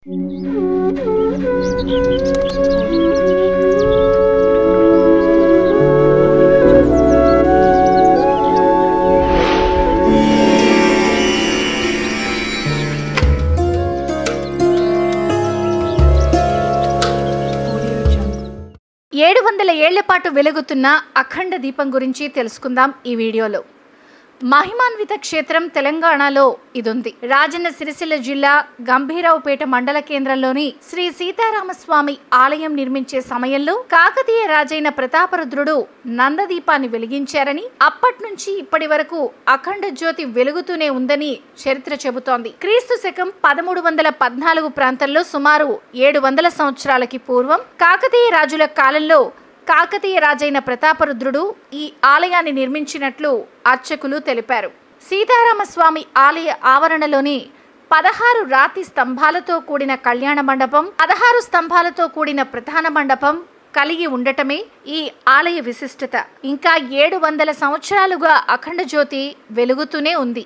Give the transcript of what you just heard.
ఏళ్ల పాటు వెలుగుతున్న అఖండ దీపం గురించి తెలుసుకుందాం ఈ వీడియోలో. మహిమాన్విత క్షేత్రం తెలంగాణలో ఇదుంది. రాజన్న సిరిసిల్ల జిల్లా గంభీరావుపేట మండల కేంద్రంలోని శ్రీ సీతారామస్వామి ఆలయం నిర్మించే సమయంలో కాకతీయ రాజైన ప్రతాపరుద్రుడు నందదీపాన్ని వెలిగించారని, అప్పట్నుంచి ఇప్పటి వరకు అఖండ జ్యోతి వెలుగుతూనే ఉందని చరిత్ర చెబుతోంది. క్రీస్తు శకం 1314 ప్రాంతంలో సుమారు 700 సంవత్సరాలకి పూర్వం కాకతీయ రాజుల కాలంలో కాకతీయ రాజైన ప్రతాపరుద్రుడు ఈ ఆలయాన్ని నిర్మించినట్లు అర్చకులు తెలిపారు. సీతారామస్వామి ఆలయ ఆవరణలోని 16 రాతి స్తంభాలతో కూడిన కళ్యాణ మండపం, 16 స్తంభాలతో కూడిన ప్రధాన మండపం కలిగి ఉండటమే ఈ ఆలయ విశిష్టత. ఇంకా 700 సంవత్సరాలుగా అఖండ జ్యోతి వెలుగుతూనే ఉంది.